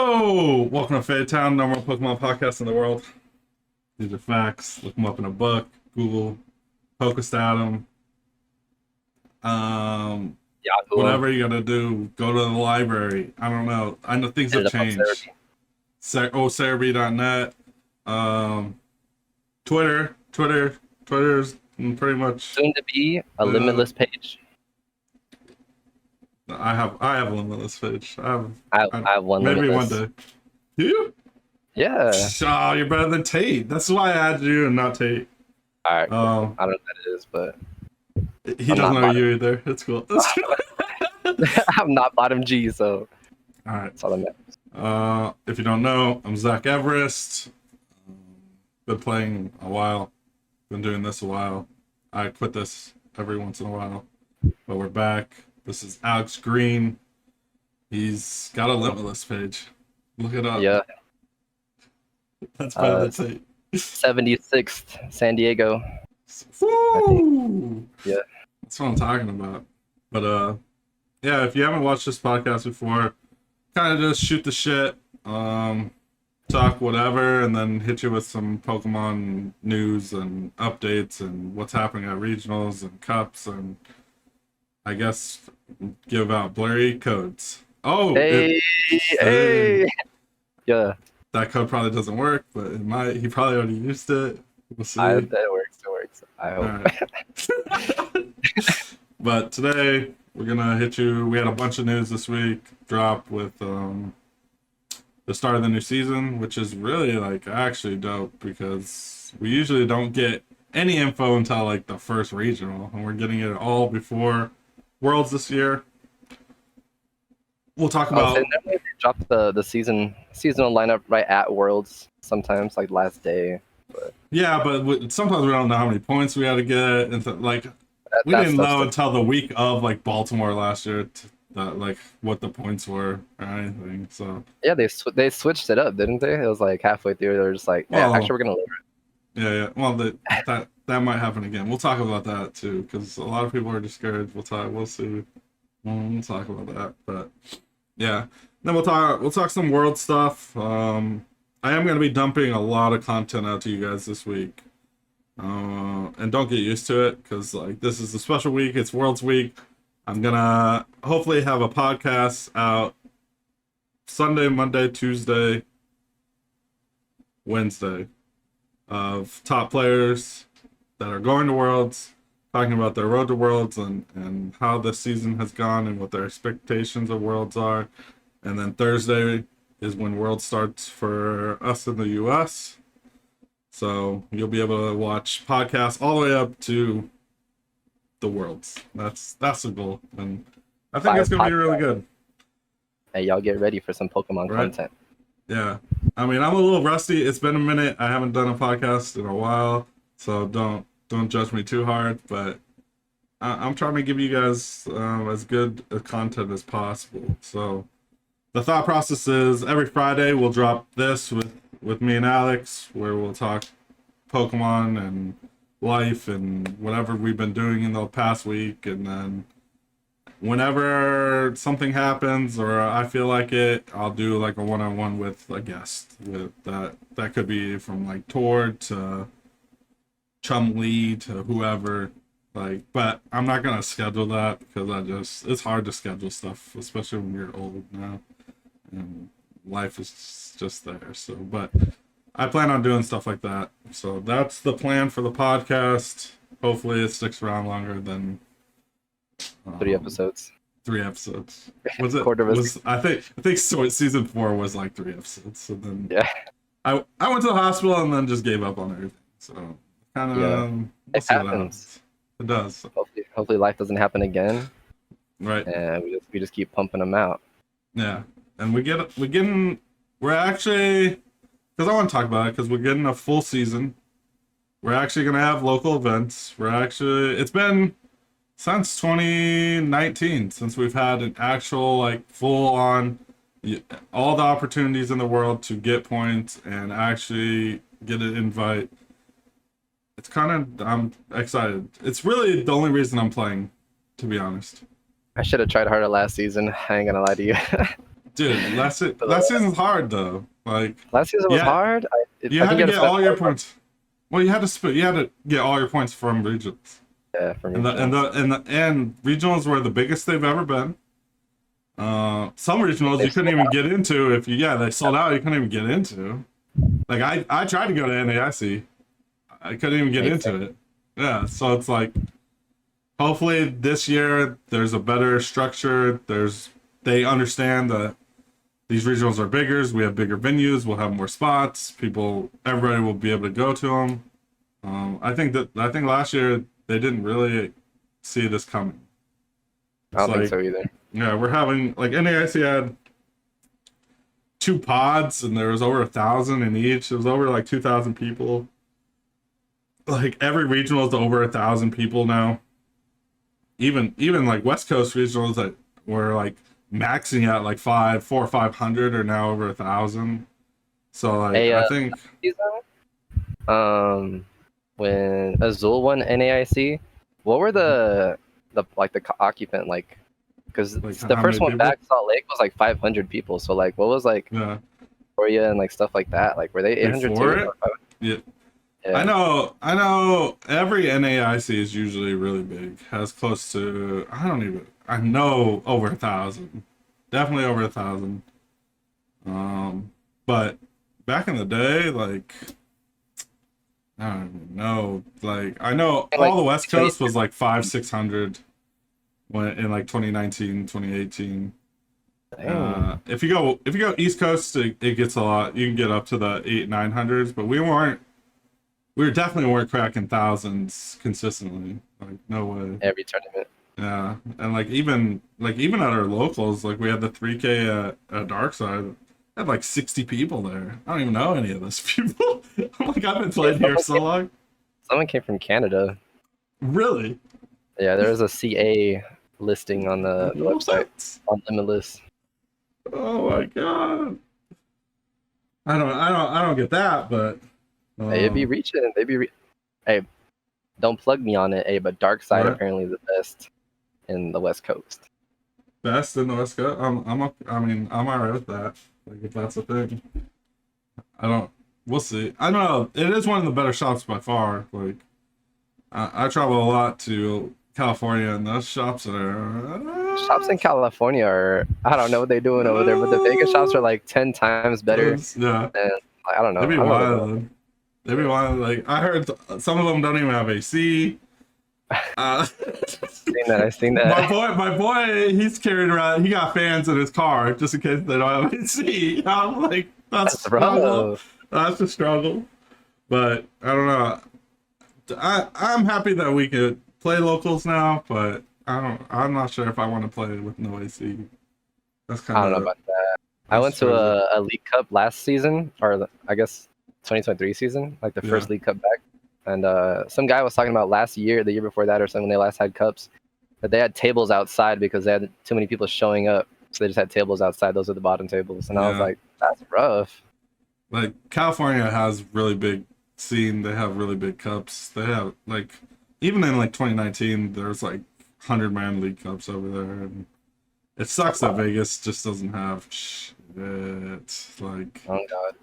Yo! Welcome to Fade Town, number one Pokemon podcast in the world. These are facts. Look them up in a book, Google, Pokestat them. Yahoo. Whatever you gotta do, go to the library. I don't know. I know things have changed. Cerebi.net. Twitter's pretty much Soon to be a limitless page. I have a limitless page. I have one maybe limitless. one day. You? Yeah. Oh, you're better than Tate. That's why I added you and not Tate. Alright. I don't know what that is, but he doesn't know you either. It's cool. I'm not bottom G, so all right. That's all that matters. If you don't know, I'm Zach Everest. Been playing a while. Been doing this a while. I quit this every once in a while, but we're back. This is Alex Green. He's got a limitless page. Look it up. Yeah. That's better than Tate. 76th San Diego. Woo! Yeah. That's what I'm talking about. But yeah, if you haven't watched this podcast before, kind of just shoot the shit, talk whatever, and then hit you with some Pokemon news and updates and what's happening at regionals and cups, and I guess give out blurry codes. Oh, hey. Yeah. That code probably doesn't work, but it might. He probably already used it. We'll see. It works. I hope. Right. But today we're gonna hit you. We had a bunch of news this week drop with the start of the new season, which is really like actually dope because we usually don't get any info until like the first regional, and we're getting it all before Worlds this year. We'll talk about. They drop the seasonal lineup right at Worlds sometimes, like last day. But yeah, but sometimes we don't know how many points we had to get, and we didn't know until the week of like Baltimore last year like what the points were or anything. So yeah, they switched it up, didn't they? It was like halfway through, they were just like, yeah, actually we're gonna lower it. Yeah. Well, that might happen again. We'll talk about that too, because a lot of people are discouraged. We'll see. We'll talk about that, but yeah. Then we'll talk some world stuff. I am going to be dumping a lot of content out to you guys this week. And don't get used to it, because like this is a special week. It's Worlds Week. I'm going to hopefully have a podcast out Sunday, Monday, Tuesday, Wednesday of top players that are going to Worlds, talking about their road to Worlds and how this season has gone and what their expectations of Worlds are. And then Thursday is when Worlds starts for us in the US. So you'll be able to watch podcasts all the way up to the Worlds. That's the goal. And I think it's going to be really good. Hey, y'all get ready for some Pokemon content. Yeah. I mean, I'm a little rusty. It's been a minute. I haven't done a podcast in a while. So don't judge me too hard. But I'm trying to give you guys as good a content as possible. So the thought process is every Friday we'll drop this with me and Alex, where we'll talk Pokemon and life and whatever we've been doing in the past week. And then whenever something happens or I feel like it, I'll do like a one-on-one with a guest. With that could be from like Tord to Chumlee to whoever. But I'm not gonna schedule that because it's hard to schedule stuff, especially when you're old now. And life is just there. So, but I plan on doing stuff like that. So that's the plan for the podcast. Hopefully it sticks around longer than 3 episodes. 3 episodes. Was it? I think so. Season 4 was like 3 episodes. So then yeah, I went to the hospital and then just gave up on everything. So kind of it happens. It does. Hopefully life doesn't happen again. Right. And we just keep pumping them out. Yeah. And we're actually, because I want to talk about it, because we're getting a full season. We're actually going to have local events. It's been since 2019 since we've had an actual, like, full on, all the opportunities in the world to get points and actually get an invite. It's I'm excited. It's really the only reason I'm playing, to be honest. I should have tried harder last season. I ain't gonna lie to you. Dude, But, last season's hard though. Like, last season was yeah, hard. you I had think to you had to get spend all more your time. points. Well, you had to get all your points from regionals, Yeah, from and regionals. regionals were the biggest they've ever been. Some regionals They you couldn't sold even out. get into if you they sold out. You couldn't even get into. Like I tried to go to NAIC, I couldn't even get Same. into it. Yeah, so it's like hopefully this year there's a better structure. They understand that these regionals are bigger. We have bigger venues. We'll have more spots. Everybody will be able to go to them. I think last year they didn't really see this coming. I It's don't think like, so either. yeah, we're having like NAIC had two pods and there was over 1,000 in each. It was over like 2,000 people. Like every regional is over 1,000 people now. Even like West Coast regionals that were like maxing at like 500 are now over 1,000. So like Hey, I think season, when Azul won NAIC, what were the occupant like? Because like the how first many one people? back, Salt Lake, was like 500 people. So like, what was like Yeah, Korea and like stuff like that? Like, were they 800 before too? it. Or 500? Yeah, Yeah. I know. Every NAIC is usually really big. Has close to I know over 1,000. Definitely over 1,000. But back in the day, like I don't even know. Like I know And, like all the West 20, Coast was like 500, 600 when in like 2019, 2018. dang. If you go East Coast, it gets a lot. You can get up to the 800, 900s, but we definitely weren't cracking thousands consistently. Like no way. Every tournament. Yeah, and even at our locals, like we had the 3K at Darkside, had like 60 people there. I don't even know any of those people. I'm like I've been Yeah, playing here so long. someone came from Canada. Really? Yeah, there was a CA listing on the website What? on Limitless. Oh my god. I don't get that, but Hey, it'd be reaching. Hey, don't plug me on it. Hey, but Dark Side what? apparently is the best in the West Coast. Best in the West Coast. I mean, I'm alright with that. Like if that's a thing. I don't. We'll see. I don't know. It is one of the better shops by far. Like I travel a lot to California, and those shops Shops in California are, I don't know what they're doing over there, but the Vegas shops are like 10 times better. yeah. And I don't know. They'd I be don't know what they're doing. wild. They'd be wild. Like I heard some of them don't even have AC. I've seen that. My boy, he's carrying around. He got fans in his car just in case they don't have AC. I'm like, that's a That's struggle. rough. That's a struggle. But I don't know. I'm happy that we could play locals now, but I'm not sure if I want to play with no AC. That's kind I don't know of. about that. I went to a League Cup last season, or I guess 2023 season, like the first League Cup back. And some guy was talking about last year, the year before that, or something when they last had cups, that they had tables outside because they had too many people showing up. So they just had tables outside. Those are the bottom tables. And I was like, that's rough. Like California has really big scene. They have really big cups. They have like even in like 2019, there's like 100-man league cups over there, and it sucks that Vegas just doesn't have shit. Like Oh god.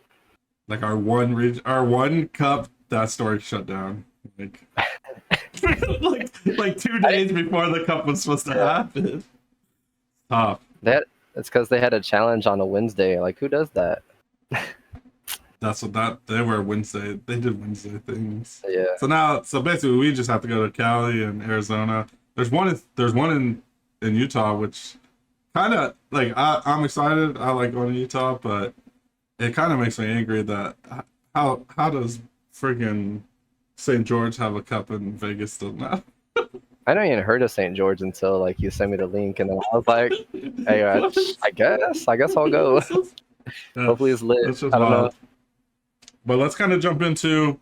like our one cup, that store shut down. Like like 2 days before the cup was supposed to happen. Tough. It's because they had a challenge on a Wednesday. Like, who does that? That's what they were Wednesday. They did Wednesday things. Yeah. So basically, we just have to go to Cali and Arizona. There's one in Utah, which kind of like I'm excited. I like going to Utah, but it kind of makes me angry that how does freaking St. George have a cup in Vegas still now? I never even heard of St. George until like you sent me the link, and then I was like, "Hey, I guess I'll go. Yeah, Hopefully it's lit." it's just I don't know. wild. But let's kind of jump into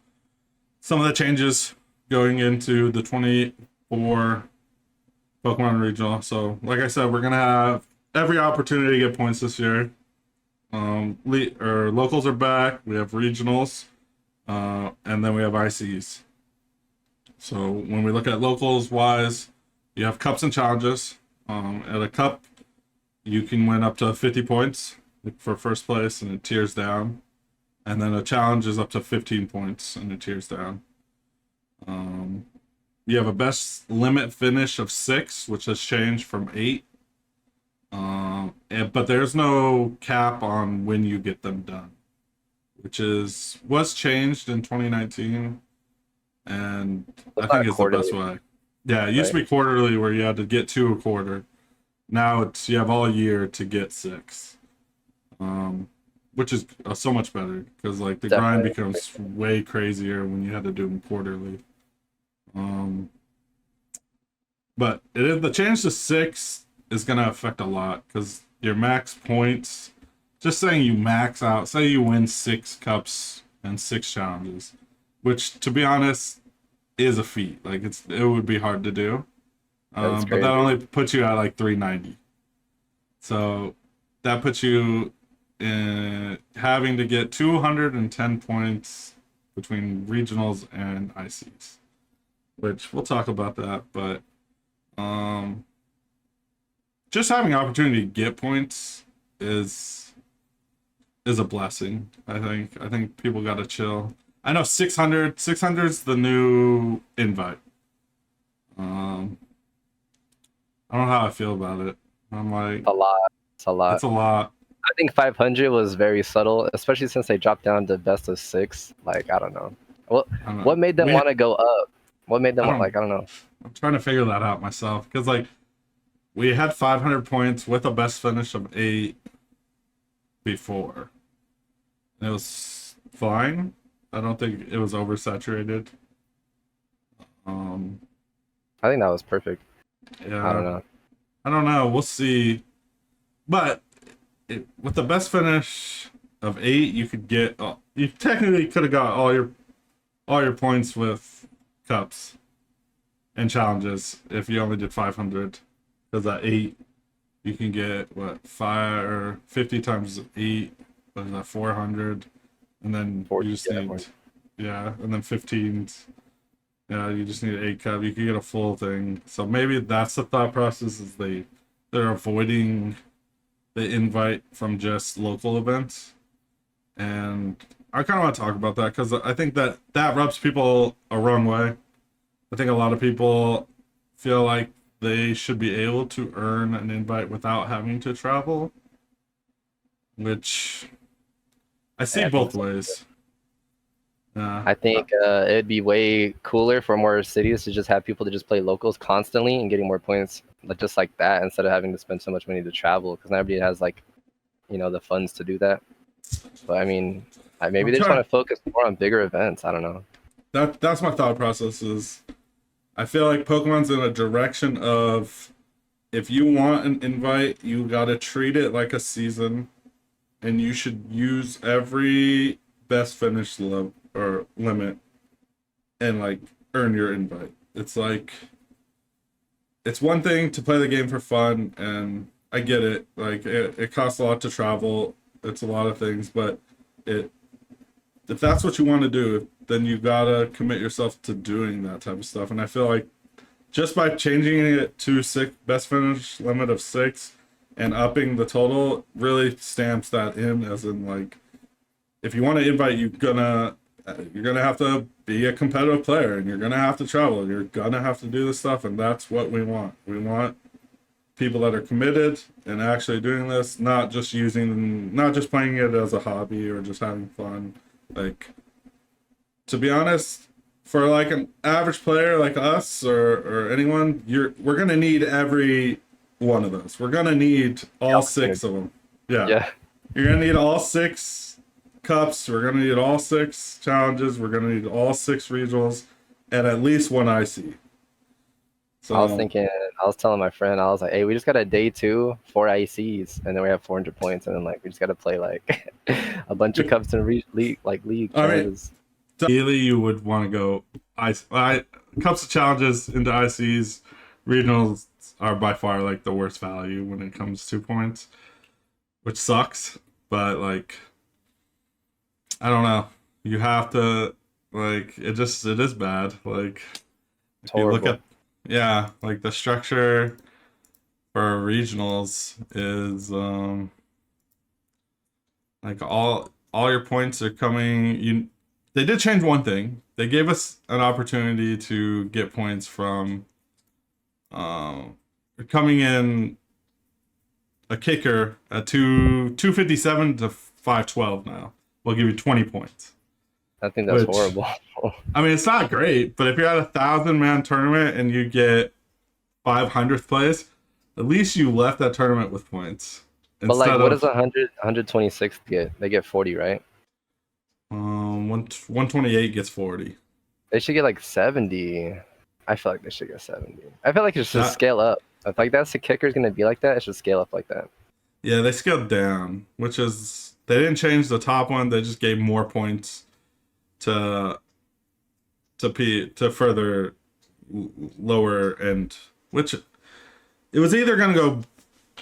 some of the changes going into the 24 Pokemon Regional. So, like I said, we're gonna have every opportunity to get points this year. Locals are back. We have regionals, and then we have ICs. So when we look at locals wise, you have cups and challenges. At a cup, you can win up to 50 points for first place, and it tiers down. And then a challenge is up to 15 points, and it tiers down. Um, you have a best limit finish of 6, which has changed from 8. But there's no cap on when you get them done, which was changed in 2019, and I It's think not is the best quarterly, way. Yeah, it used right? to be quarterly where you had to get 2 a quarter. Now it's you have all year to get 6, um, which is so much better because like the grind Definitely. becomes way crazier when you had to do them quarterly. Um, but the change to 6 is gonna affect a lot because your max points. Just saying you max out, say you win 6 cups and 6 challenges, which to be honest is a feat. Like it would be hard to do. That's But that crazy. only puts you at like 390. So that puts you in having to get 210 points between regionals and ICs, which we'll talk about that. But um, just having opportunity to get points is is a blessing. I think people got to chill. I know 600's the new invite. Um, I don't know how I feel about it. I'm like, A lot. It's a it's lot. a lot. I think 500 was very subtle, especially since they dropped down to best of 6. Like, I don't know. What I don't know. what made them want to go up? What made them I want, don't. like, I don't know. I'm trying to figure that out myself because like we had 500 points with a best finish of 8 before. And it was fine. I don't think it was oversaturated. Um, I think that was perfect. I don't yeah, know. I don't know. We'll see. But with the best finish of 8, you could get. You technically could have got all your points with cups and challenges if you only did 500. Because at 8, you can get what 50 times 8. What is that? 400, and then For, you just yeah, need yeah, and then 15. Yeah, you just need an 8 cup. You can get a full thing. So maybe that's the thought process is they're avoiding the invite from just local events. And I kind of want to talk about that because I think that rubs people a wrong way. I think a lot of people feel like they should be able to earn an invite without having to travel, which I see I think both so. ways. Yeah, I think it'd be way cooler for more cities to just have people to just play locals constantly and getting more points, like just like that, instead of having to spend so much money to travel. Because not everybody has like the funds to do that. But I mean, maybe I'm they just want trying. to focus more on bigger events. I don't know. That's my thought process. Is I feel like Pokemon's in a direction of if you want an invite, you gotta treat it like a season, and you should use every best finish or limit and like earn your invite. It's like it's one thing to play the game for fun, and I get it. Like it costs a lot to travel. It's a lot of things, but it if that's what you want to do, then you gotta commit yourself to doing that type of stuff. And I feel like just by changing it to 6 best finish limit of 6 and upping the total really stamps that in as in like if you want to invite you're gonna have to be a competitive player and you're gonna have to travel, you're gonna have to do this stuff, and that's what we want people that are committed and actually doing this, not just playing it as a hobby or just having fun. Like, to be honest, for like an average player like us or anyone, we're gonna need every one of those. We're gonna need The all opportunity. 6 of them. Yeah, Yeah, you're gonna need all 6 cups. We're gonna need all 6 challenges. We're gonna need all 6 regionals, and at least one IC. I was So thinking. I was telling my friend. I was like, "Hey, we just got a day 2, 4 ICs, and then we have 400 points, and then like we just got to play like a bunch of cups and league I mean, challenges." ideally you would want to go cups of challenges into ICs. Regionals are by far like the worst value when it comes to points, which sucks. But like, I don't know. You have to like it is bad. Like It's if you look horrible. at yeah, like the structure. for regionals is like all your points are coming. They did change one thing. They gave us an opportunity to get points from um coming in a kicker at 257 to 512 now. We'll give you 20 points. I think that's Which, horrible. I mean, it's not great, but if you're at 1,000-man tournament and you get 500th place, at least you left that tournament with points. But like, Instead what does of 126th get? They get 40, right? 128 gets 40. They should get like 70. I feel like they should get 70. I feel like it should That, scale up. If like that's the kicker's gonna be like that, it should scale up like that. yeah, they scaled down, which is they didn't change the top one. They just gave more points to to further lower end, which it was either gonna go.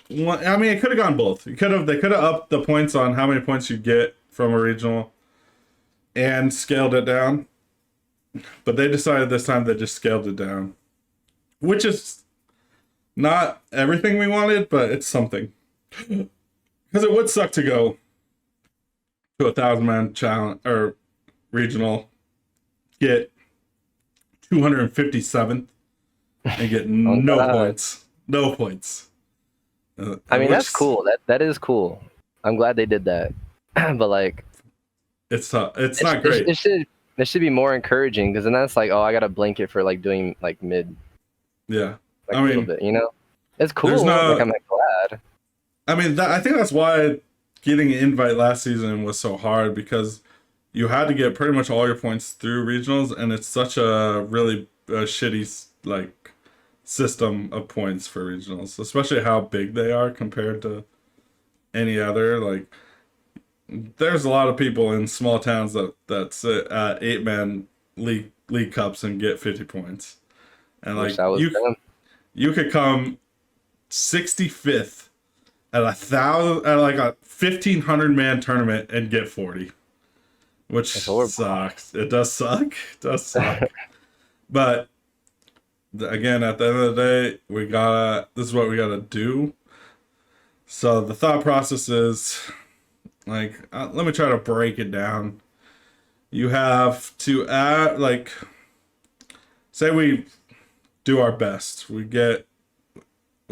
I mean, it could have gone both. They could have upped the points on how many points you get from a regional, and scaled it down. But they decided this time they just scaled it down, which is not everything we wanted, but it's something. Because it would suck to go to 1,000-man challenge or regional, get 257th, and get no points. No points. I mean, that's cool. That is cool. I'm glad they did that. But like, it's tough. It's not great. It should be more encouraging because then that's like, oh, I got a blanket for like doing like mid. Yeah, like I a little mean, bit, you know, it's cool. No, like, I'm like glad. I mean, I think that's why getting an invite last season was so hard because you had to get pretty much all your points through regionals, and it's such a really shitty like system of points for regionals, especially how big they are compared to any other. Like, there's a lot of people in small towns that sit at 8-man league cups and get 50 points, and like you could come 65th at 1,000 at like a 1,500-man tournament and get 40, which sucks. It does suck. It does suck. But again, at the end of the day, this is what we gotta do. So the thought process is like, let me try to break it down. You have to add, like, say we do our best. We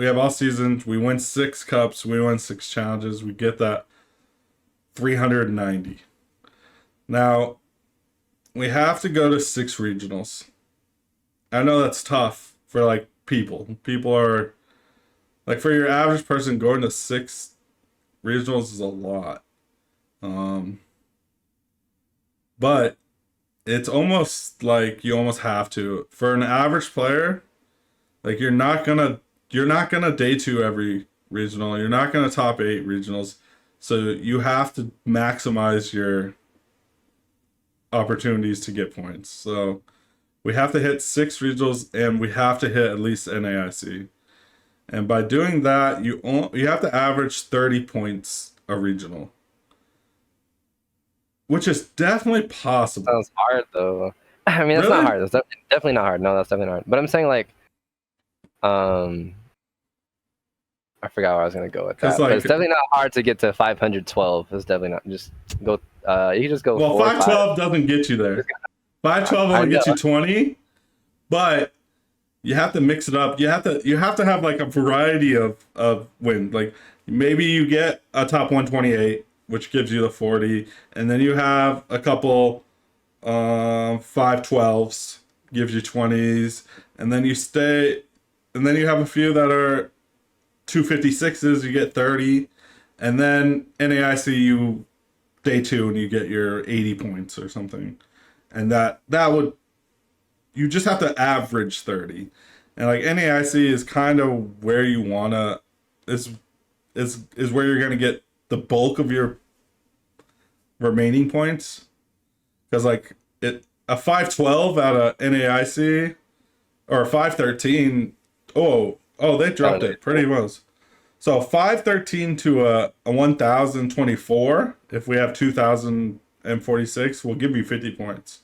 have all season. We win 6 cups. We win 6 challenges. We get that 390. Now, we have to go to 6 regionals. I know that's tough for like people. People are like, for your average person, going to 6 regionals is a lot. But it's almost like you almost have to. For an average player, like you're not gonna day 2 every regional. You're not gonna top 8 regionals. So you have to maximize your opportunities to get points. So we have to hit 6 regionals, and we have to hit at least NAIC. And by doing that, you have to average 30 points a regional, which is definitely possible. Sounds hard though. I mean, it's not hard. That's definitely not hard. No, that's definitely not hard. But I'm saying like, I forgot where I was gonna go with that. Like, but it's definitely not hard to get to 512. It's definitely not. Just go. You can just go. Well, 512 doesn't get you there. 512 only gets you 20, but you have to mix it up. You have to have like a variety of wins. Like maybe you get a top 128, which gives you the 40, and then you have a couple 512s, gives you 20s, and then you have a few that are 256s, you get 30, and then NAIC you day 2 and you get your 80 points or something. And that would, you just have to average 30. And like NAIC is kind of where you wanna is where you're gonna get the bulk of your remaining points. Because like a 512 out of NAIC or a 513, they dropped it pretty much. So 513 to a 1024, if we have 2046, will give you 50 points.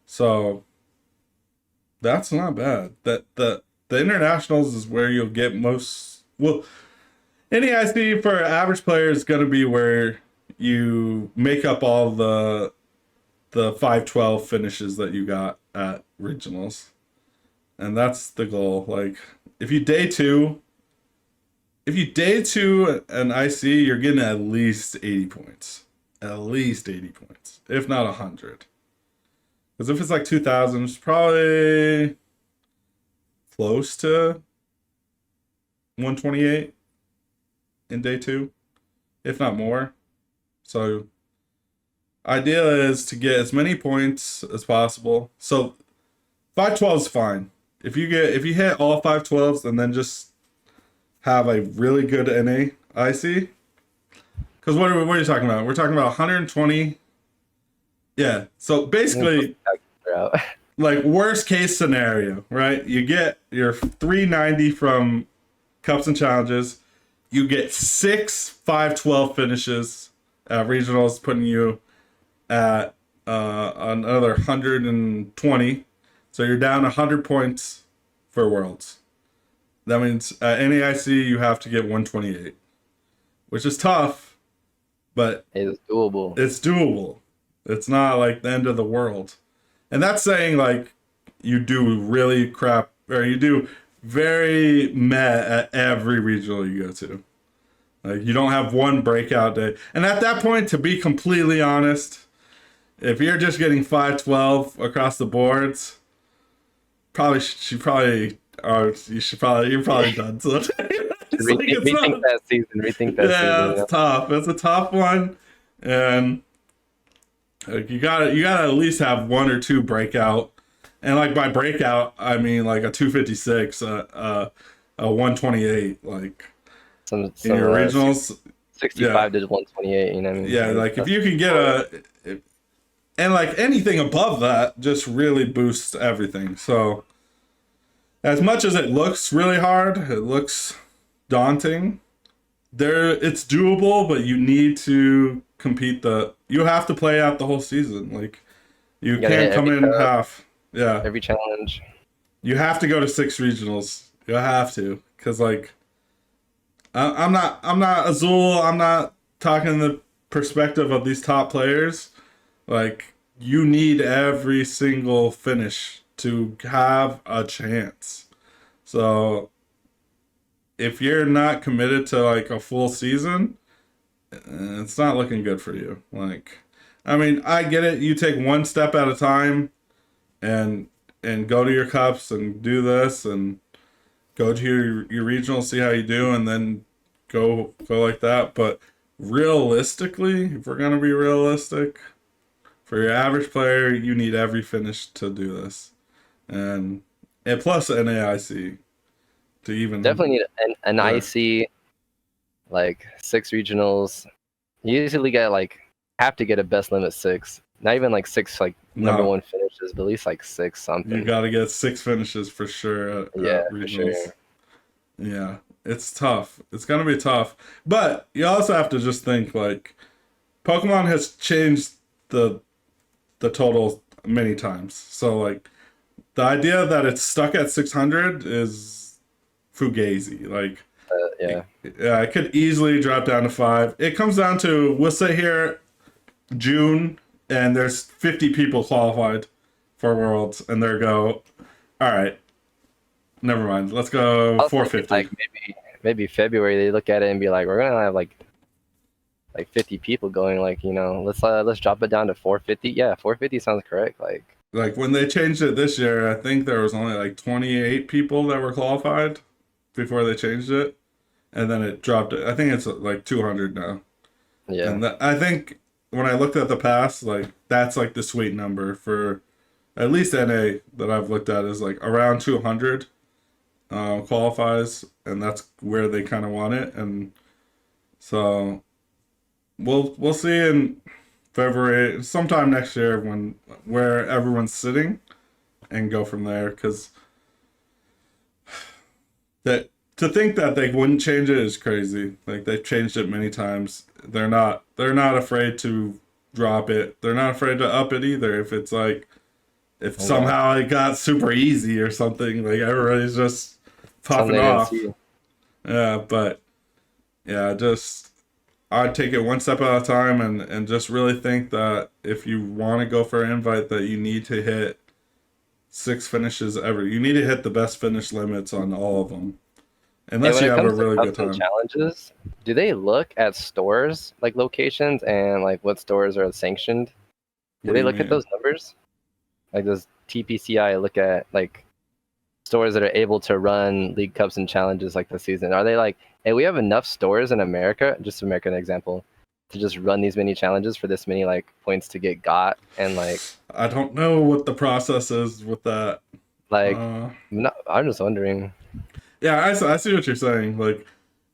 So that's not bad. That the internationals is where you'll get most well, NAIC for average player is going to be where you make up all the 512 finishes that you got at regionals, and that's the goal. Like if you day two, an IC, you're getting at least 80 points, if not 100. Because if it's like 2,000, it's probably close to 128 in day two, if not more. So idea is to get as many points as possible. So 512 is fine. If you hit all 512s and then just have a really good NA IC. Because what are you talking about? We're talking about 120. Yeah. So basically, like worst case scenario, right? You get your 390 from Cups and Challenges. You get 6 512 finishes at regionals, putting you at another 120. So you're down 100 points for Worlds. That means at NAIC you have to get 128, which is tough, but it's doable. It's doable. It's not like the end of the world. And that's saying like you do really crap, or you do very meh at every regional you go to. Like you don't have one breakout day. And at that point, to be completely honest, if you're just getting 512 across the boards, you're probably done. So rethink that season. Rethink that season. Yeah, it's tough. It's a tough one, and like you gotta at least have one or two breakout. And like by breakout, I mean like a 256, a 128, like some in your regionals. 65 to 128. You know what I mean? Yeah, like if you can get and like anything above that just really boosts everything. So as much as it looks really hard, it looks daunting, it's doable, but you need to compete you have to play out the whole season. Like you can't come in half. Yeah. Every challenge. You have to go to 6 regionals. You have to. Cause like I'm not Azul, I'm not talking the perspective of these top players. Like you need every single finish to have a chance. So if you're not committed to like a full season, it's not looking good for you. Like, I mean, I get it. You take one step at a time and go to your cups and do this and go to your regional, see how you do, and then go like that. But realistically, if we're gonna be realistic, for your average player, you need every finish to do this, and plus NAIC to even definitely need an IC, like 6 regionals. You usually have to get a best limit 6. Not even like 6 number one finishes, but at least like 6 something. You got to get 6 finishes for sure. At regionals. For sure. Yeah, it's tough. It's gonna be tough, but you also have to just think like Pokemon has changed the total many times. So like the idea that it's stuck at 600 is fugazi. Like it could easily drop down to 5. It comes down to, we'll say here June, and there's 50 people qualified for Worlds, and they go, all right, never mind, let's go 450. Like maybe February they look at it and be like, we're gonna have like 50 people going, like, you know, let's drop it down to 450. Yeah, 450 sounds correct. Like when they changed it this year, I think there was only like 28 people that were qualified before they changed it, and then it dropped. I think it's like 200 now. Yeah, and I think when I looked at the past, like that's like the sweet number for at least NA that I've looked at is like around 200 qualifies, and that's where they kind of want it. And so we'll see in February, sometime next year, where everyone's sitting, and go from there. Because that to think that they wouldn't change it is crazy. Like they've changed it many times. They're not afraid to drop it. They're not afraid to up it either. If it's like somehow it got super easy or something, like everybody's just popping off. Yeah, but yeah, just I'd take it one step at a time, and just really think that if you want to go for an invite, that you need to hit 6 finishes ever. You need to hit the best finish limits on all of them, And unless when you it have a comes to really good custom time. challenges, do they look at stores like locations and like what stores are sanctioned? Do What do they you look at mean? those numbers? Like does TPCI look at like stores that are able to run League Cups and challenges like this season? Are they like, hey, we have enough stores in America, just American example, to just run these many challenges for this many like points to get got and I don't know what the process is with that. like Uh, no, I'm just wondering. yeah, I see what you're saying. Like,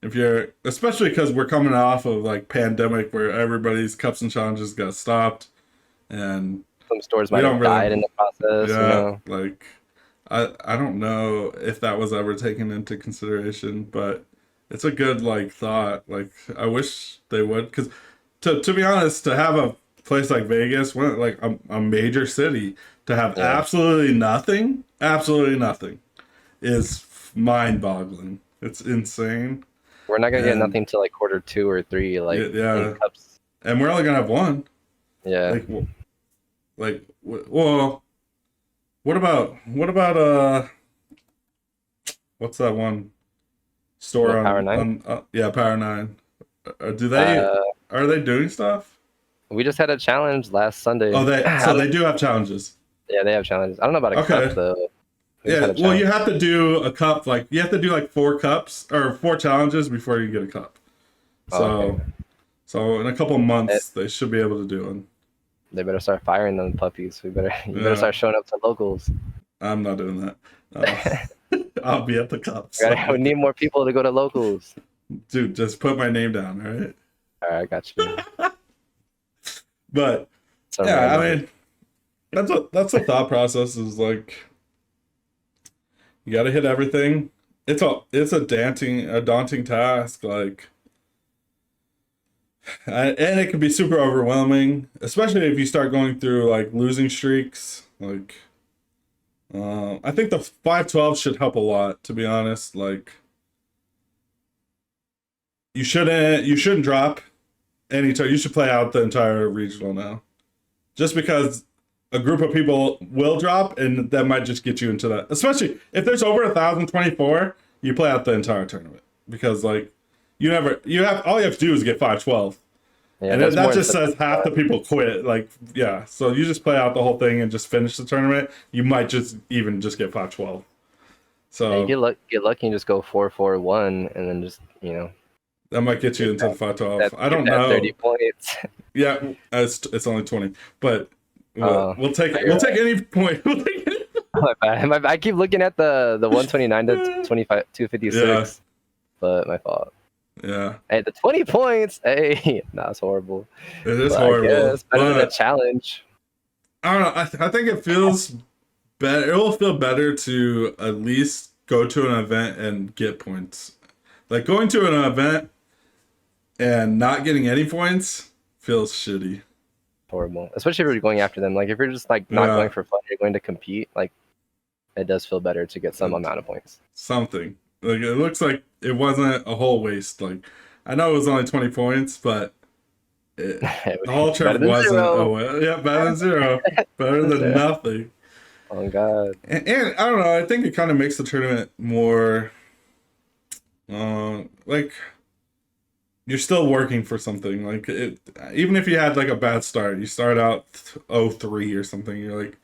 if you're, especially because we're coming off of like pandemic where everybody's cups and challenges got stopped, and Some stores we might don't have really, died in the process, you yeah, know. like, I don't know if that was ever taken into consideration, but it's a good like thought. Like, I wish they would, because to be honest, to have a place like Vegas, like a major city, to have Yeah. absolutely nothing, is mind-boggling. It's insane, We're not gonna get and nothing till like quarter two or three, like in yeah, cups. and we're only gonna have one. Yeah. Like, well, what about what's that one store What, Power Nine? on yeah, Power Nine? Do they Uh, are they doing stuff? we just had a challenge last Oh, Sunday. they I so don't, they do have challenges. yeah, they have challenges. I don't know about a cup Okay. though. We just had Yeah, a well, you challenge. have to do a cup, like you have to do like 4 cups or 4 challenges before you get a cup. Oh, okay. So in a couple It, months they should be able to do it. they better start firing them puppies. We better you better Yeah, start showing up to locals. I'm not doing that. Uh, I'll be at the cups. We need more people to go to locals. Dude, just put my name down, all right? All right, I got you. But Some yeah, I random. mean, that's a thought process. Is like you got to hit everything. It's a daunting task. Like, and it can be super overwhelming, especially if you start going through like losing streaks. Like, I think the 512 should help a lot. To be honest, like you shouldn't drop any time. You should play out the entire regional now, just because a group of people will drop, and that might just get you into that. Especially if there's over 1,024, you play out the entire tournament because like you have all you have to do is get 512, Yeah, and then that's that more just incentive. says half the people quit. Like yeah, so you just play out the whole thing and just finish the tournament. You might just even just get 512. Yeah, you So get lucky and just go 4-4-1, and then just that might get you get into the 512. I get don't that know. 30 points. Yeah, it's only 20, but Oh, we'll take it. you're We'll right. take any point. We'll take it. My bad. My bad. I keep looking at the 129 to 25 Yeah, 256, but my fault. yeah. Hey, the 20 points. Hey, that's horrible. It is But I horrible, guess better than a but challenge. I don't know. I think it feels better. It will feel better to at least go to an event and get points. Like going to an event and not getting any points feels shitty. Horrible, especially if you're going after them. Like if you're just like not Yeah, going for fun, you're going to compete. Like it does feel better to get some it's amount of points. something. Like it looks like it wasn't a whole waste. Like I know it was only 20 points, but the whole Better trip than wasn't a zero. yeah, better than zero. Better than Zero. nothing. Oh God. And I don't know, I think it kind of makes the tournament more like you're still working for something. Like it, even if you had like a bad start, you start out 0-3 or something, you're like,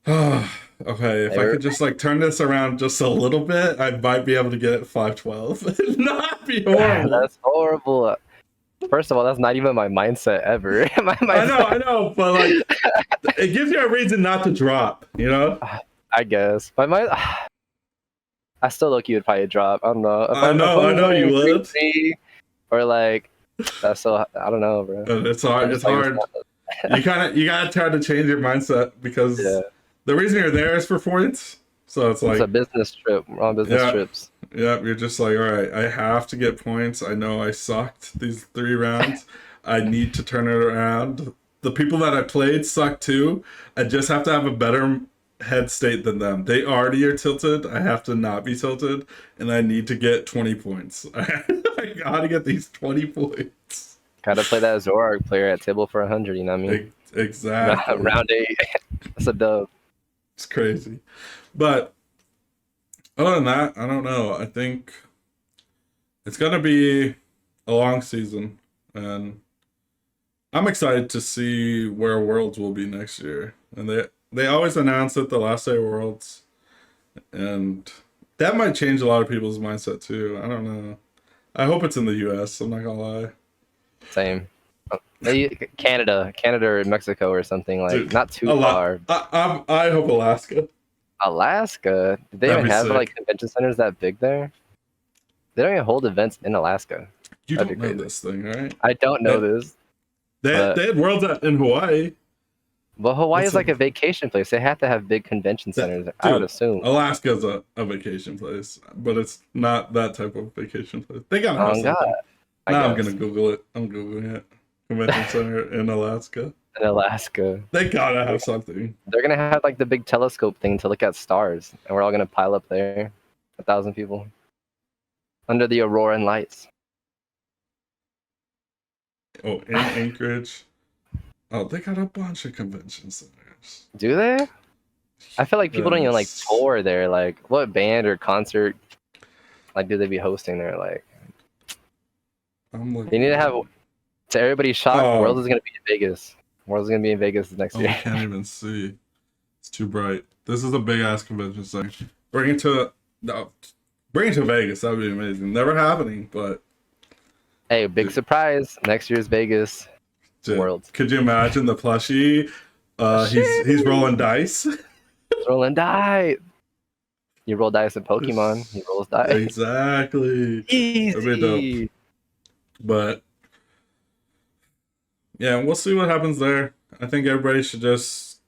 oh, okay, if Hey, I could just like turn this around just a little bit, I might be able to get it 512. It'd not be horrible. that's horrible. First of all, that's not even my mindset ever. I know, but like it gives you a reason not to drop, you know? I guess. My mind. I still look you would probably drop. I don't know. If I I'm know you winning would. 3-3 or like that's so I don't know, bro. It's I'm hard. It's just like hard. You gotta try to change your mindset yeah. because the reason you're there is for points. So it's It's a like, business trip. We're on business yeah, trips. yeah. You're just like, all right, I have to get points. I know I sucked these 3 rounds. I need to turn it around. The people that I played suck too. I just have to have a better head state than them. They already are tilted. I have to not be tilted, and I need to get 20 points. I gotta get these 20 points. Gotta play that Zorark player at table for 100. You know what I mean? Exactly. Round 8. That's a dub. It's crazy. But other than that, I don't know. I think it's gonna be a long season, and I'm excited to see where Worlds will be next year. And they always announce it the last day of Worlds, and that might change a lot of people's mindset too. I don't know. I hope it's in the U.S. I'm not gonna lie. Same. Maybe Canada or Mexico or something, like Dude, not too far. I hope Alaska. Alaska? Did they That'd even be have sick. like convention centers that big there? They don't even hold events in Alaska. You That'd don't be know crazy. this thing, right? I don't know this. They had Worlds in Hawaii. But Hawaii What's is like a vacation place. They have to have big convention centers, I would assume. Alaska's a vacation place, but it's not that type of vacation place. They gotta have Oh, something. God. Now I'm gonna Google it. I'm Googling it. Convention center in Alaska. In Alaska. They gotta have something. They're going to have like the big telescope thing to look at stars. And we're all going to pile up there. 1,000 people. Under the auroran lights. Oh, in Anchorage. Oh, they got a bunch of convention centers. Do they? I feel like people don't even like Yes. tour there. Like, what band or concert like do they be hosting there? Like, I'm looking. they need to have, to everybody's shock, Oh. Worlds is going to be in Vegas. Worlds is going to be in Vegas next Oh, I year. can't even see. It's too bright. This is a big ass convention center. Bring it to Vegas. That would be amazing. Never happening, but Hey, big surprise. Next year's Vegas. dude, Worlds. could you imagine the plushie? He's rolling dice. Rolling dice. You roll dice in Pokemon. He rolls dice. Exactly. That'd be Easy. dope. But yeah, we'll see what happens there. I think everybody should just.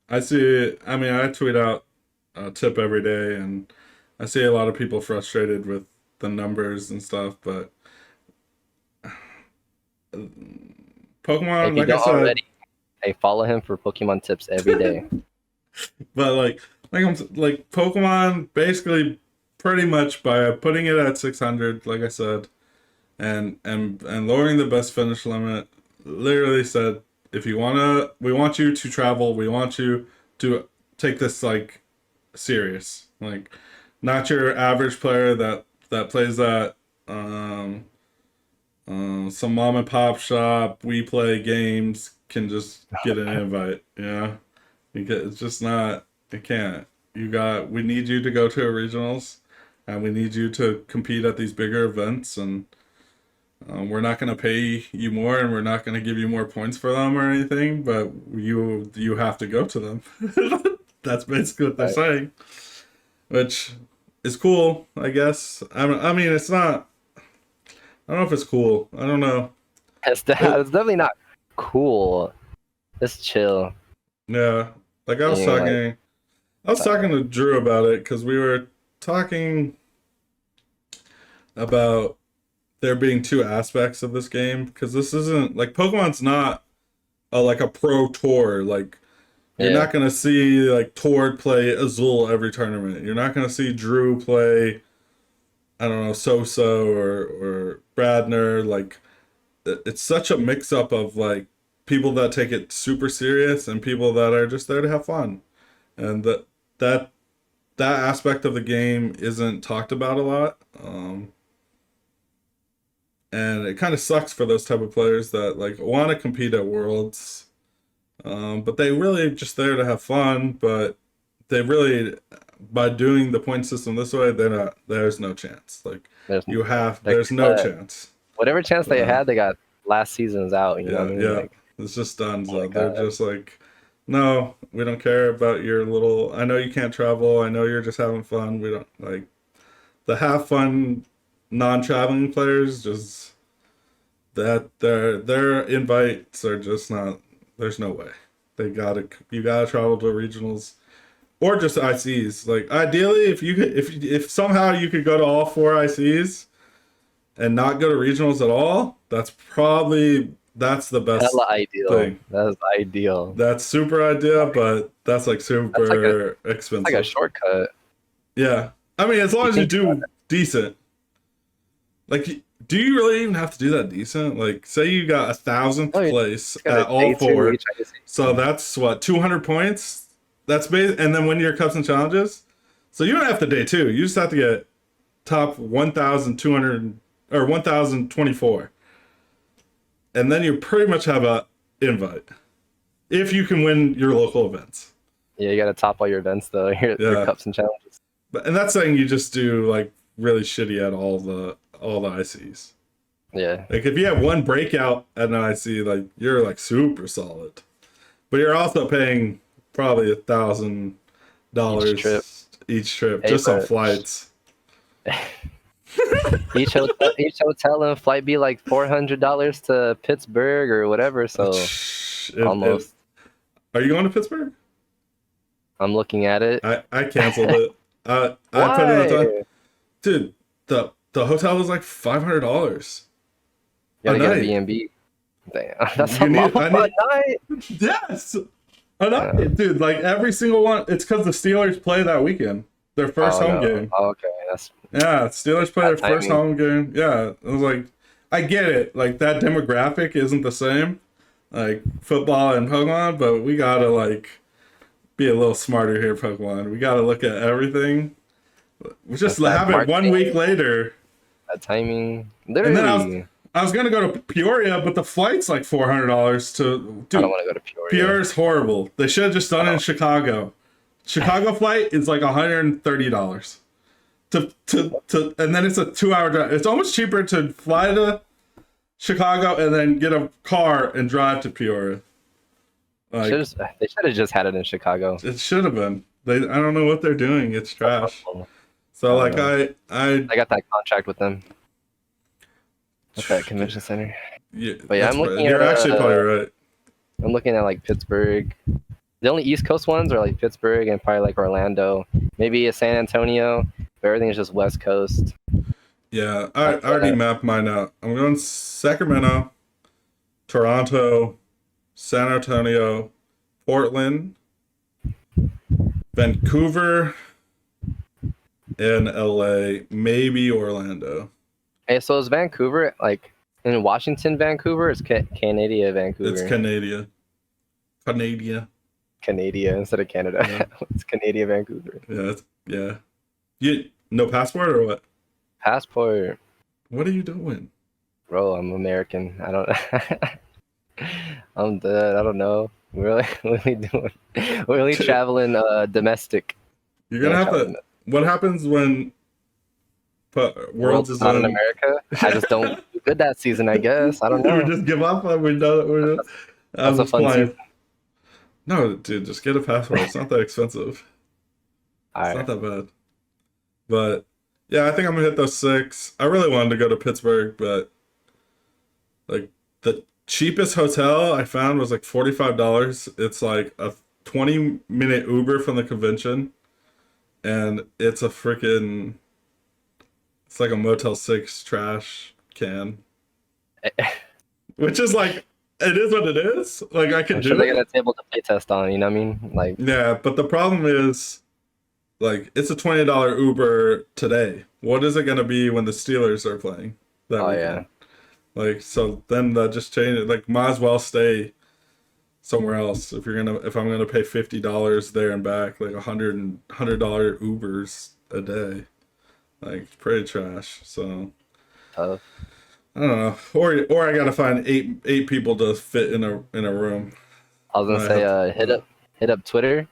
I tweet out a tip every day, and I see a lot of people frustrated with the numbers and stuff, but Pokemon, If you like I don't said, already, hey, follow him for Pokemon tips every day. but like Pokemon, basically, pretty much by putting it at 600, like I said, and lowering the best finish limit, literally said, if you we want you to travel, we want you to take this like serious, like not your average player that plays at some mom and pop shop. We play games can just get an invite. It's just not. It can't. We need you to go to a regionals, and we need you to compete at these bigger events, and we're not going to pay you more, and we're not going to give you more points for them or anything, but you have to go to them. That's basically what they're saying, which is cool, I guess. I mean, it's not. I don't know if it's cool. I don't know. It's definitely not cool. It's chill. Yeah, like I was talking to Drew about it because we were talking about there being two aspects of this game, because this isn't like Pokemon's not like a pro tour. Like you're not gonna see like Tord play Azul every tournament. You're not gonna see Drew play, I don't know, So or Bradner. Like it's such a mix up of like people that take it super serious and people that are just there to have fun, and that aspect of the game isn't talked about a lot. And it kind of sucks for those type of players that like want to compete at Worlds, but they really just there to have fun. But they really, by doing the point system this way, there's no chance. Like there's no chance. Whatever chance they had, they got last season's out. You know what I mean? Yeah. Like, It's just done. So they're just like, no, we don't care about your little. I know you can't travel. I know you're just having fun. We don't like the have fun non-traveling players. Just that their invites are just not. There's no way. You gotta travel to regionals or just ICs. Like ideally, if somehow you could go to all 4 ICs and not go to regionals at all, that's probably That's the best Hella ideal. thing. That is ideal. That's super ideal, but that's like That's like a super it's like a expensive. shortcut. Yeah. I mean, as long You as you think about do decent. Like, do you really even have to do that decent? Like, say you got a thousandth oh, you place just got at a all day two four. each. So that's what, 200 points? That's base, and then win your cups and challenges. So you don't have to day two. You just have to get top 1,200 or 1,024. And then you pretty much have a invite. If you can win your local events. Yeah, you gotta top all your events though. Your Yeah. cups and challenges. But and that's saying you just do like really shitty at all the ICs. Yeah. Like if you have one breakout at an IC, like you're like super solid. But you're also paying probably $1,000 each trip Hey, just on but flights. each hotel and flight be like $400 to Pittsburgh or whatever. So almost. Are you going to Pittsburgh? I'm looking at it. I canceled it. I put in a time. Dude, the hotel was like $500. You gotta get a night. B&B. Damn, that's a lot a night. Yes, a night, dude. Like every single one. It's because the Steelers play that weekend. Their first home game. Oh, okay, that's Steelers play their first timing. home game. Yeah, I was like, I get it. Like that demographic isn't the same, like football and Pokemon, but we gotta like be a little smarter here, Pokemon. We gotta look at everything. We just have it 1 week later. That timing. Literally. And then I was gonna go to Peoria, but the flight's like $400 to. Dude, I don't want to go to Peoria. Peoria's horrible. They should have just done it in Chicago. Chicago flight is like $130. And then it's a 2-hour drive. It's almost cheaper to fly to Chicago and then get a car and drive to Peoria. Like, they should have just had it in Chicago. It should have been. I don't know what they're doing. It's trash. So like I got that contract with them at that convention center. Yeah, but yeah, I'm looking you're at actually probably right. I'm looking at like Pittsburgh. The only East Coast ones are like Pittsburgh and probably like Orlando, maybe a San Antonio, but everything is just West Coast. Yeah, I already mapped mine out. I'm going Sacramento, Toronto, San Antonio, Portland, Vancouver, and LA, maybe Orlando. Hey, so is Vancouver like in Washington, Vancouver? It's Canada, Vancouver. It's Canada. Canada instead of Canada. Yeah. It's Canada, Vancouver. Yeah. You no passport or what? Passport. What are you doing? Bro, I'm American. I don't. I'm dead. I don't know. We're really doing. We're really traveling domestic. You're gonna have to. What happens when Worlds is not in America? I just don't do good that season. I guess I don't know. We just give up. We're done. That's a fun season. No, dude, just get a passport. It's not that expensive. It's not that bad. But yeah, I think I'm gonna hit those 6. I really wanted to go to Pittsburgh, but like the cheapest hotel I found was like $45. It's like a 20-minute Uber from the convention, and it's like a Motel 6 trash can, which is like. It is what it is. Like I can do it. They got a table to play test on. You know what I mean? Like yeah, but the problem is, like it's a $20 Uber today. What is it gonna be when the Steelers are playing? That weekend? Yeah. Like so, then that just changed it. Like might as well stay somewhere else if I'm gonna pay $50 there and back, like $100 Ubers a day. Like it's pretty trash. So. Tough. I don't know, or I gotta find eight people to fit in a room. I was gonna say, hit up Twitter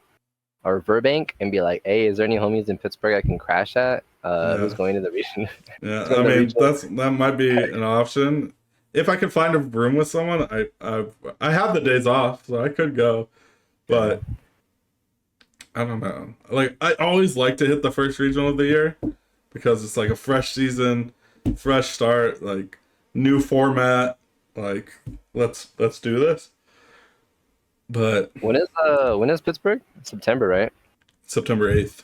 or Burbank and be like, hey, is there any homies in Pittsburgh I can crash at? Who's going to the region? Yeah, I mean that might be an option if I can find a room with someone. I have the days off, so I could go, but I don't know. Like I always like to hit the first regional of the year because it's like a fresh season, fresh start, like. New format, like let's do this. But when is Pittsburgh? September, right? September 8th.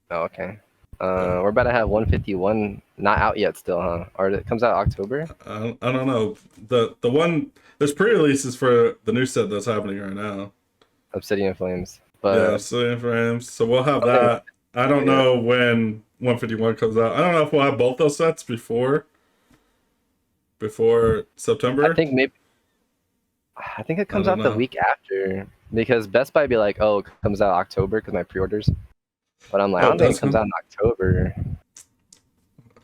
Oh, okay. We're about to have 151 not out yet still, huh? Or it comes out October? I don't know. The one there's pre-releases for the new set that's happening right now. Obsidian Flames. Yeah, But Cillian Frames. So we'll have I don't think that. I it's don't yet. know when 151 comes out. I don't know if we'll have both those sets before I September. think maybe I think it I comes don't out the know. week after because Best Buy be like, oh, it comes out October because my pre-orders. But I'm like, I Oh, don't it think does it comes come. out in October.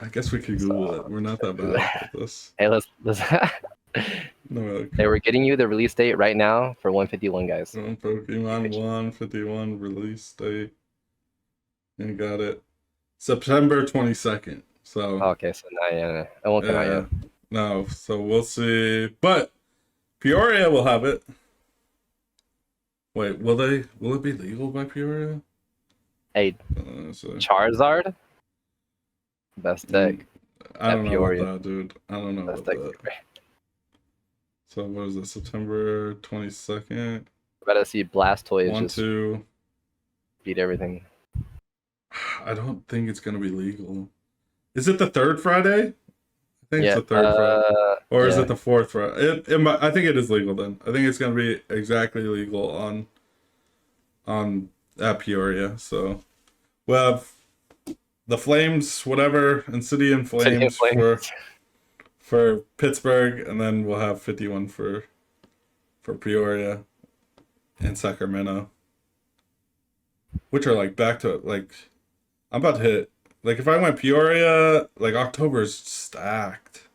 I guess we could Google it. So We're not that bad at this. hey, let's No, like, hey, we're getting you the release date right now for 151, guys. Pokemon 151 release date. And got it. September 22nd. So, Okay, so not yet. It won't come out yeah. yet. No, so we'll see. But Peoria will have it. Wait, will it be legal by Peoria? Hey, So, Charizard, best tech I at don't know about Peoria. that, dude. I don't know Best about tech. that. So what is it? September 22nd? We're about to see Blastoise 1, just 2. beat everything. I don't think it's gonna be legal. Is it the third Friday? I think it's Yeah, the third Friday. Or is it yeah. the fourth Friday? It might, I think it is legal then. I think it's gonna be exactly legal on at Peoria. So we'll have the Flames, whatever, Insidian Obsidian Flames Flame. for Pittsburgh, and then we'll have 51 for Peoria and Sacramento, which are like back to like I'm about to hit like if I went Peoria, like October's stacked.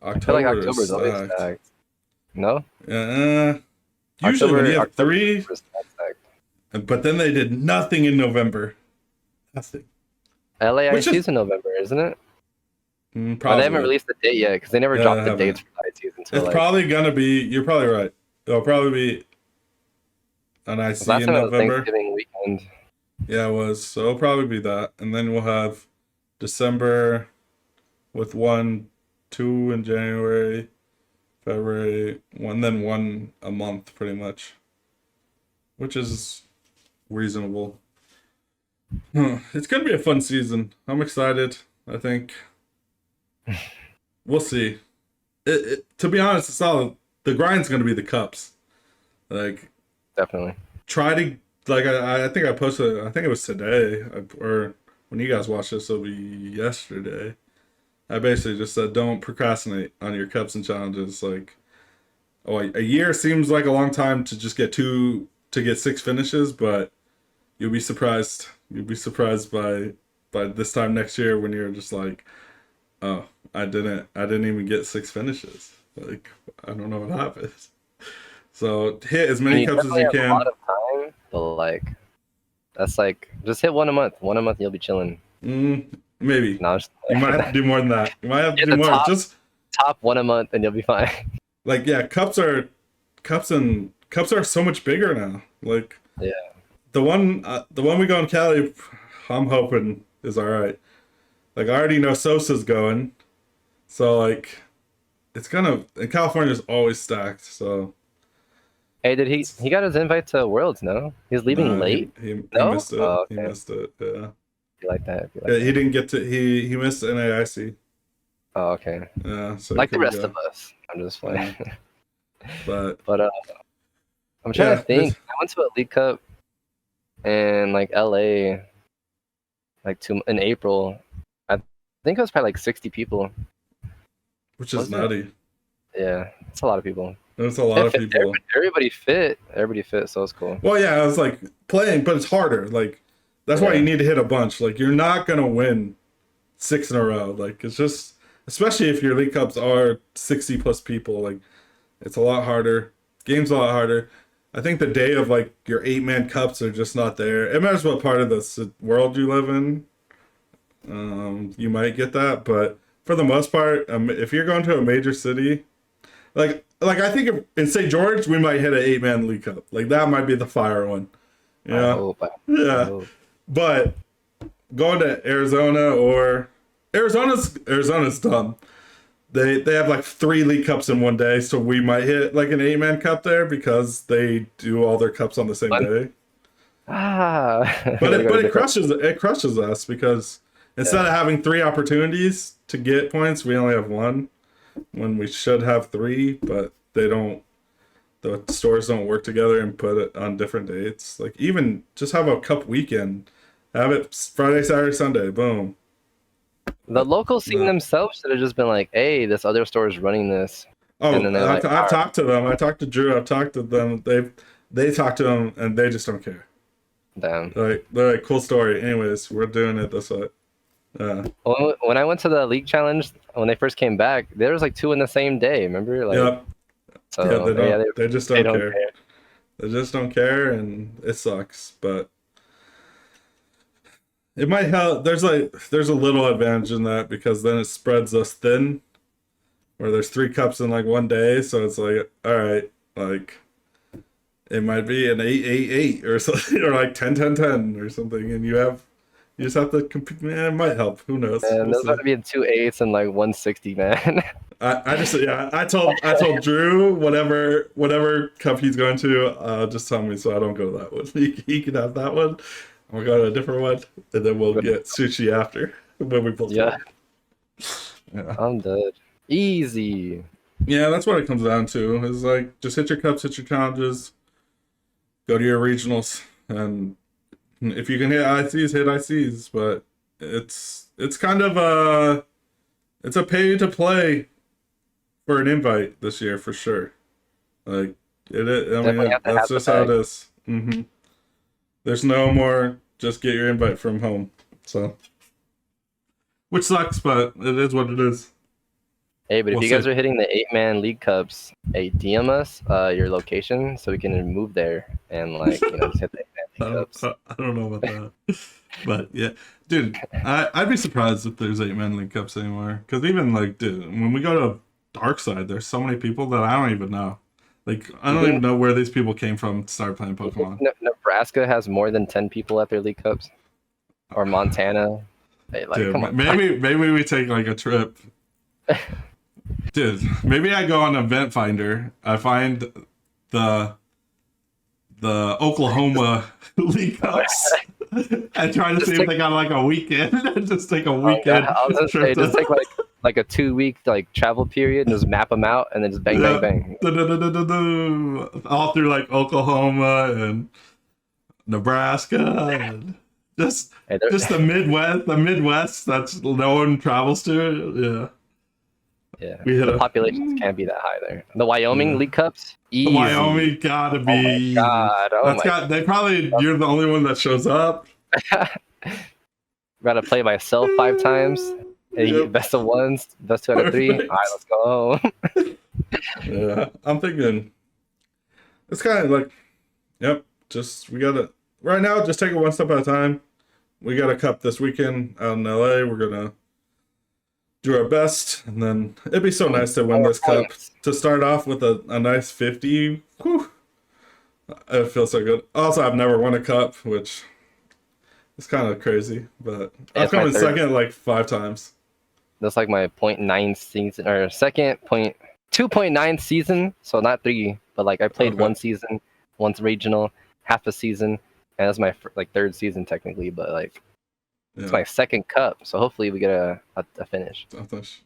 I feel like October is October is always stacked. stacked. No? Usually when you have October three, is not stacked. but then they did nothing in November. Nothing. Which LAIC is is in November, isn't it? But they haven't probably. released the date yet because they never Yeah, I dropped the dates haven't. for ICs until It's like probably gonna be. You're probably right. It'll probably be an IC last in time it was November. Thanksgiving weekend. Yeah, it was. So it'll probably be that, and then we'll have December with 1, 2 in January, February, one, then one a month, pretty much, which is reasonable. It's gonna be a fun season. I'm excited. I think we'll see. To be honest, it's all the grind's gonna be the cups. Like Definitely. try to like I think I posted. I think it was today or when you guys watch this, it'll be yesterday. I basically just said don't procrastinate on your cups and challenges. Like a year seems like a long time to just get to get 6 finishes, but you'll be surprised. You'll be surprised by this time next year when you're just like, oh, I didn't even get 6 finishes. Like I don't know what happened. So hit as I mean, many you cups as definitely you have a lot can. of time, but like that's like just hit one a month. One a month, you'll be chilling. Maybe No, just you might have to do more than that. You might have to get do the more. Just top one a month, and you'll be fine. like yeah, cups are so much bigger now. Like Yeah, the one we go in Cali, I'm hoping is all right. Like I already know Sosa's going, so like it's gonna and California's always stacked. So hey, did he got his invite to Worlds? No, he's leaving nah, late. he No, missed it. oh, He okay. missed it. Yeah, If you like that, if you yeah. like He that. didn't get to. He missed NAIC. Oh, okay. Yeah, so he Like the couldn't rest of go. us. I'm just Yeah, playing. but But I'm trying to yeah, think. I went to a League Cup in like LA like in April. I think it was probably like 60 people. which is Was it? nutty. Yeah, it's a lot of people. There's a lot of people. Everybody fit. Everybody fit, so it's cool. Well, yeah, I was like playing, but it's harder. Like that's why you Yeah. need to hit a bunch. Like you're not gonna win 6 in a row. Like it's just, especially if your league cups are 60 plus people. Like it's a lot harder. Game's a lot harder. I think the day of like your 8-man cups are just not there. It matters what part of the world you live in. You might get that, but for the most part, if you're going to a major city, like I think if, in St. George, we might hit an 8-man league cup. Like that might be the fire one. I Yeah, hope. I yeah. hope. But going to Arizona or Arizona's dumb. They have like 3 league cups in one day, so we might hit like an 8-man cup there because they do all their cups on the same Fun. day. Ah, But gotta it go to but different. it crushes us because instead Yeah. of having three opportunities to get points, we only have one when we should have three, but they don't. The stores don't work together and put it on different dates. Like even just have a cup weekend, have it Friday, Saturday, Sunday. Boom. The local scene No. themselves should have just been like, "Hey, this other store is running this," and Oh, then they're like, I've talked to them. I talked to Drew. I've talked to them. They talked to them and they just don't care. "Damn." They're like cool story. Anyways, we're doing it this way. When I went to the league challenge when they first came back, there was like two in the same day. Remember, like, Yep. Yeah. so yeah, They just they don't don't care. care. They just don't care, and it sucks. But it might help. There's a little advantage in that because then it spreads us thin. Where there's three cups in like one day, so it's like all right, like it might be an 8-8-8 or something, or like 10-10-10 or something, and you just have to compete. Man, it might help. Who knows? And We'll there's see. about to be in 2 8s and like 160, man. I just yeah I told Drew whatever cup he's going to just tell me so I don't go to that one. He can have that one. We'll go to a different one and then we'll get sushi after when we both Yeah, go. Yeah, I'm dead. Easy. yeah, that's what it comes down to. Is like just hit your cups, hit your challenges, go to your regionals, and if you can hit ICs, hit ICs. But it's kind of it's a pay to play for an invite this year for sure. Like I Definitely mean, have to that's have the just how it bag. is. There's no more. Just get your invite from home. So, which sucks, but it is what it is. Hey, but if We'll you guys see. are hitting the 8-man league cups, hey, DM us your location so we can move there and like just hit the 8-man league cups. I don't know about that, but yeah, dude, I'd be surprised if there's 8-man link ups anymore. Because even like, dude, when we go to Dark Side, there's so many people that I don't even know. Like, I You don't even think, know where these people came from to start playing you think Pokemon. Nebraska has more than 10 people at their league cups, or Montana? Hey, like, Dude, come on. maybe we take like a trip. Dude, maybe I go on Event Finder. I find the the Oklahoma League Cups and try to Just see if take. they got like a weekend and just take a Oh god, weekend I was gonna trip say just take to like a 2 week like travel period and just map them out and then just bang bang yeah, bang. all through like Oklahoma and Nebraska and just Hey, just the Midwest that's no one travels to. Yeah, yeah, we hit the a populations can't be that high there. The Wyoming yeah. league cups, easy. Wyoming gotta be Oh my easy. god, oh That's my got they probably you're the only one that shows up. god. Gotta play myself 5 times. Hey, Yep, best of ones, best 2 out of 3. All right, perfect. let's go home. Yeah, I'm thinking it's kind of like, yep, just we gotta right now just take it one step at a time. We got a cup this weekend out in LA. We're gonna do our best, and then it'd be so nice to win More this cup points. to start off with a nice 50. Whew, it feels so good. Also, I've never won a cup, which is kind of crazy, but I've It's my come in third. second like 5 times. That's like my .9 season or second point 2.9 season. So not 3, but like I played Okay, 1 season, once regional, half a season, and that's my like third season technically. But like it's yeah, my second cup, so hopefully we get a finish.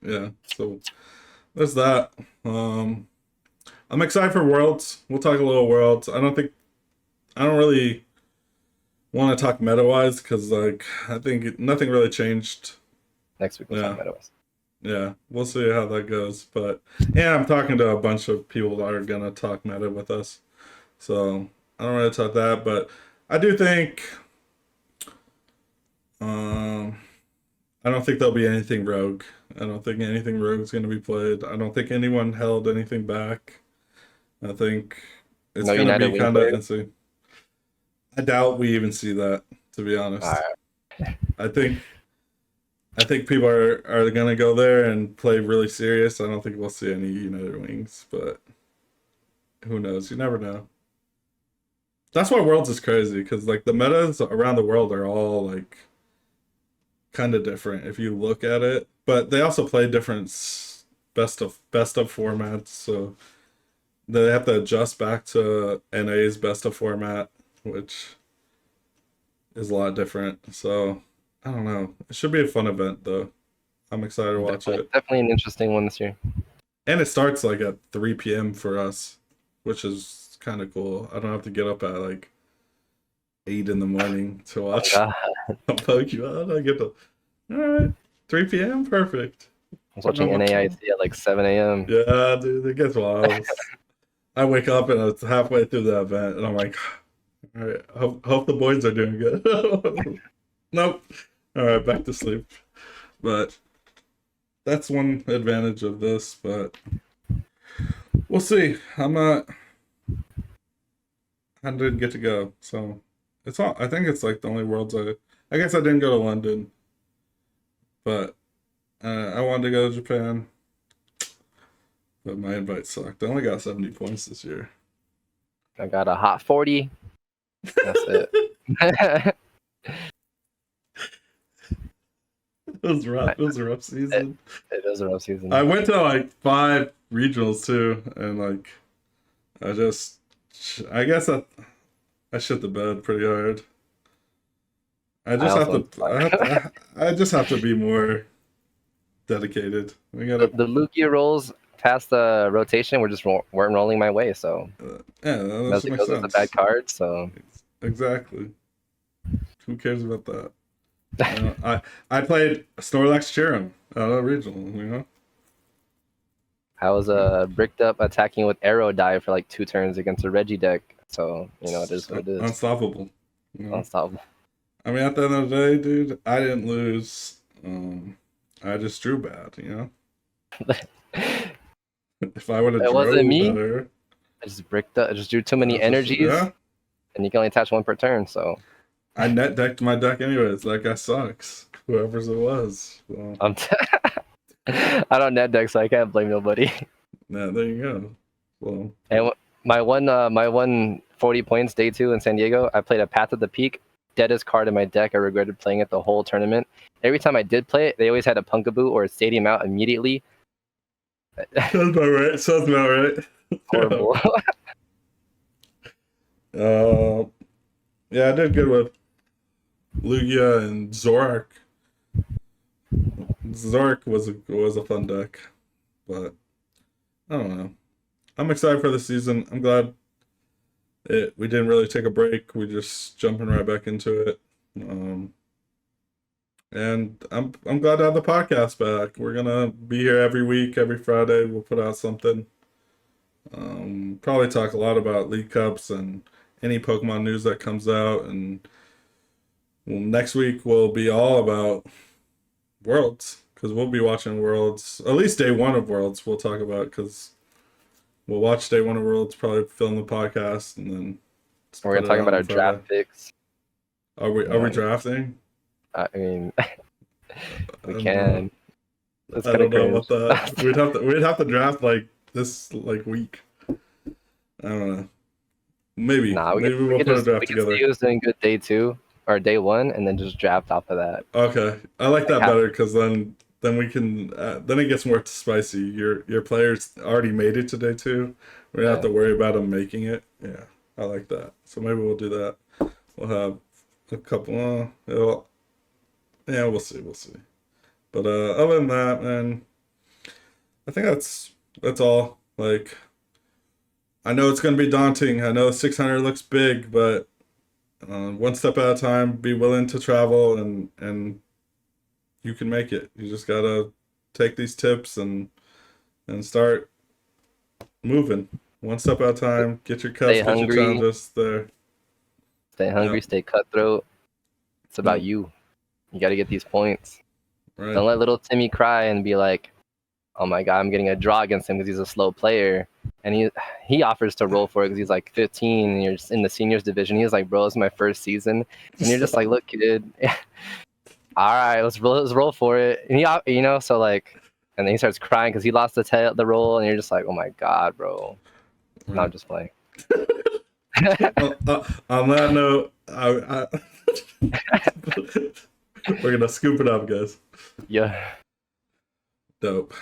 yeah. So there's that. Um, I'm excited for Worlds. We'll talk a little Worlds. I don't really want to talk meta wise because like I think nothing really changed. Next week we'll talk Yeah, about it. yeah, we'll see how that goes. But yeah, I'm talking to a bunch of people that are gonna talk meta with us, so I don't really talk that. But I do think um, I don't think there'll be anything rogue. I don't think anything rogue is gonna be played. I don't think anyone held anything back. I think it's No gonna United be Wing kind of player. insane. I doubt we even see that, to be All honest. right. I think I think people are gonna go there and play really serious. I don't think we'll see any United Wings, but who knows? You never know. That's why Worlds is crazy because like the metas around the world are all like kind of different if you look at it, but they also play different best of formats, so they have to adjust back to NA's best of format, which is a lot different. So I don't know. It should be a fun event though. I'm excited to watch it. Definitely an interesting one this year. And it starts like at 3 p.m. for us, which is kind of cool. I don't have to get up at like 8 in the morning to watch God. a Pokemon. I get to, all right, 3 p.m. Perfect. I was watching NAIC at like 7 a.m. Yeah, dude, it gets wild. I wake up and it's halfway through the event, and I'm like, all right, hope the boys are doing good. Nope. All right, back to sleep. But that's one advantage of this, but we'll see. I didn't get to go, so it's all. I think it's like the only worlds I guess I didn't go to London, but I wanted to go to Japan, but my invite sucked. I only got 70 points this year. I got a hot 40. That's it. It was rough. It was a rough season. It was a rough season. I went to like 5 regionals too, and like I guess I shit the bed pretty hard. I just have to be more dedicated. We gotta. The Lugia rolls past the rotation weren't rolling my way, so Yeah, that makes because of the bad cards. So exactly. Who cares about that? I played Snorlax Cherim out of regional. You know. I was bricked up attacking with Arrow Dive for like 2 turns against a Reggie deck. So it is what it is. Unstoppable. You know? Unstoppable. I mean, at the end of the day, dude, I didn't lose. I just drew bad, you know. If I would have drew better, I just bricked up. I just drew too many energies, and you can only attach 1 per turn. So I net decked my deck anyways. That guy sucks. Whoever's it was. So. I don't net deck, so I can't blame nobody. Yeah, there you go. Well, and my one 40 points day 2 in San Diego, I played a Path of the Peak. Deadest card in my deck. I regretted playing it the whole tournament. Every time I did play it, they always had a Punkaboo or a Stadium out immediately. Sounds about right. Sounds about right. Horrible. Yeah, I did good with Lugia and Zorak. Zorak was a fun deck, but I don't know. I'm excited for the season. I'm glad we didn't really take a break. We just jumping right back into it. And I'm glad to have the podcast back. We're gonna be here every week, every Friday. We'll put out something. Probably talk a lot about League Cups and any Pokemon news that comes out. And next week will be all about Worlds, because we'll be watching Worlds. At least day 1 of Worlds we'll talk about, because we'll watch day 1 of Worlds, probably film the podcast, and then we're gonna talk about our draft picks. Are we drafting? I mean, we can. I don't know about that. We'd have to draft like this week. I don't know. Maybe. Maybe we'll put a draft together. We can see doing good day 2 or day 1, and then just draft off of that. Okay, I like that better, because then we can then it gets more spicy. Your players already made it to day 2. We don't have to worry about them making it. Yeah, I like that. So maybe we'll do that. We'll have a couple. Yeah, we'll see. But other than that, man, I think that's all. Like, I know it's gonna be daunting. I know 600 looks big, but one step at a time. Be willing to travel, and you can make it. You just gotta take these tips and start moving one step at a time. Get your cups, get your challenges there. Stay hungry, stay cutthroat. It's about you. You got to get these points. Right. Don't let little Timmy cry and be like, "Oh my God, I'm getting a draw against him because he's a slow player." And he offers to roll for it because he's like 15 and you're just in the seniors division. He's like, "Bro, this is my first season," and you're just like, "Look, kid, all right, let's roll for it." And so like, and then he starts crying because he lost the roll, and you're just like, "Oh my God, bro." Right. No, I'm just playing. On that note, we're gonna scoop it up, guys. Yeah. Dope.